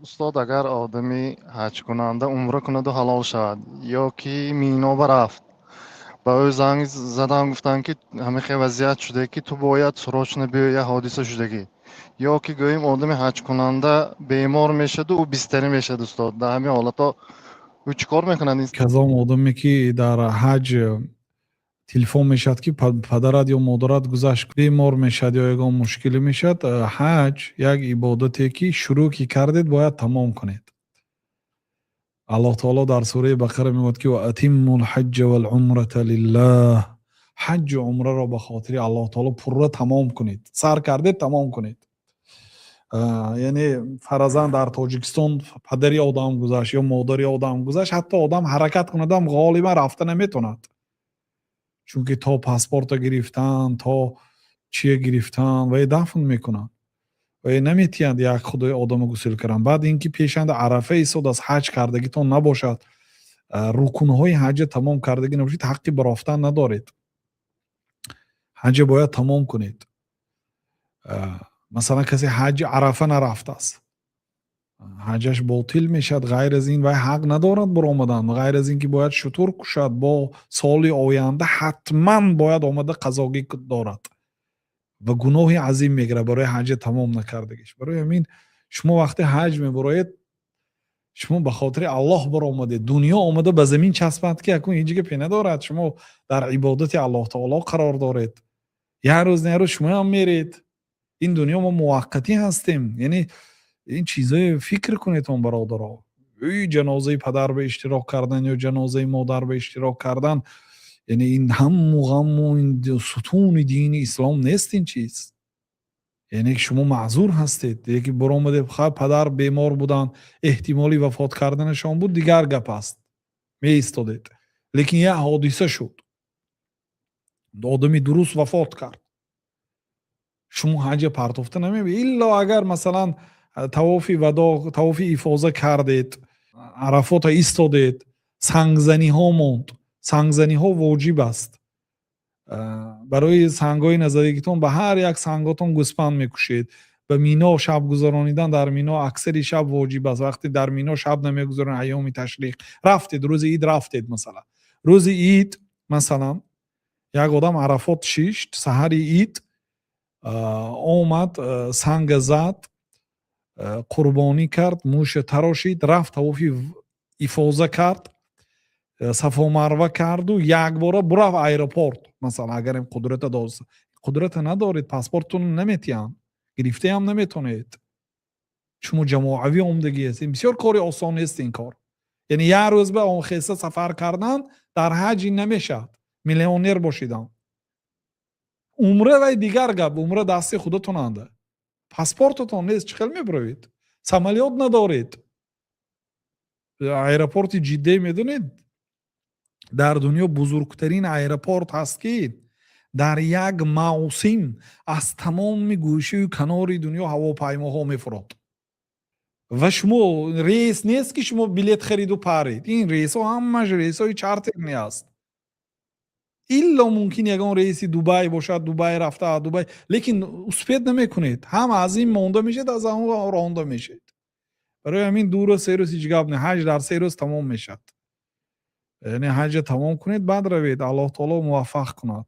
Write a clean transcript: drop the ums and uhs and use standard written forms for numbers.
استاد اگر آدمی حج کننده عمره کند و حلال شود یا که مینا برفت با او زنگ زدن گفتن که همه خیلی وضعیت شده که تو باید سراچ بیای یه حادثه شدگی یا که گوییم آدم حج کننده بیمار میشد و بستری میشد استاد در همین حالتا او چیکار میکنند این کدام آدمی که در حج تلفن میشد که پدرت یا مادرت گذشت بیمار میشد یا یگان مشکلی میشد، حج یک عبادتی که شروع که کردید باید تمام کنید. الله تعالی در سوره بقره میگوید که و اتم الحج والعمره لله، حج و عمره را به خاطر الله تعالی پره تمام کنید، سر کردید تمام کنید. یعنی فرضاً در تاجیکستان پدری آدم گذشت یا مادری آدم گذشت، حتی آدم حرکت کنه هم غالبا رفته نمیتوند، چون که تا پاسپورت گرفتن تا چیه گرفتن و دفن میکنن و نمیتیند یک خدای آدم گسل کردن. بعد اینکه پیشند عرفه ایستاد از حج کردگیتون نباشد، رکنهای حج تمام کردگی نباشید، حقی به رفتن ندارید. حج باید تمام کنید. مثلا کسی حج عرفه نرفته است، حجش باطل میشد. غیر از این و حق ندارد بر آمدن، غیر از این که باید شطور کشد، با سال آینده حتما باید آمده قضاگی دارد و گناه عظیم میگیره برای حج تمام نکردگیش. برای همین شما وقتی حج میبرید، شما به خاطر الله بر آمده، دنیا آمده به زمین چسبند که اکنون هیچ پی ندارد، شما در عبادت الله تعالی قرار دارید. یه روز نه روز شما هم میرید. این دنیا ما موقتی هستیم. یعنی این چیزای فکر کنید اون برادرها. جنازه پدر به اشتراک کردن یا جنازه مادر به اشتراک کردن، یعنی این هم و غم و این ستون دین اسلام نیست این چیز. یعنی شما معذور هستید. یکی برآمده پدر بیمار بودن، احتمالی وفات کردنشان بود، دیگر گپ است، می ایستادید. لیکن یه حادثه شد، آدمی درست وفات کرد، شما حج پرتافته نمیبینید. الا اگر مثلا طواف ودا، طواف افاضه کردید، عرفات ایستادید، سنگزنی ها موند. سنگزنی ها واجب است. برای سنگای نزدیکتون به هر یک سنگاتون گوسپند میکشید. به مینا شب گذرانیدن در مینا اکثری شب واجب است. وقتی در مینا شب نمیگذارن ایام تشریق، رفتید روز عید، رفتید مثلا روز عید، مثلا یک آدم عرفات شیشت، سحر عید آمد، سنگ زد، قربانی کرد، موش تراشید، رفت طواف افاضه کرد، صفا مروه کرد و یک باره برفت ایرپورت. مثلا اگر این قدرت داشت، قدرت ندارید، پاسپورتتون نمیتین گرفته هم نمیتونید، شما جماعوی عمدگی هستید. بسیار کاری آسان نیست این کار. یعنی یه روز به اون خیسته سفر کردن در حج نمیشد، میلیونر باشیدم. عمره و دیگر گپ، عمره دستی خودتون انده، پاسپورتتون نیست، چخیل میبروید، سمالیات ندارید. ایرپورت جده میدونید در دنیا بزرگترین ایرپورت هست که در یک موسم از تمام گوشه و کنار دنیا هواپیماها میفراد و شما ریس نیست که شما بلیت خرید و پرید. این ریس ها همش ریس های چارتری است. الا ممکن یگان رئیسی دبی باشد، دبی رفته دبی، لیکن اسپید نمیکنید، هم از این مونده میشید، از اون رانده میشید. برای همین دور و سه روز هیچ گپ نه، حج در 3 روز تمام میشد. یعنی حج تمام کنید بعد روید، الله تعالی موفق کند.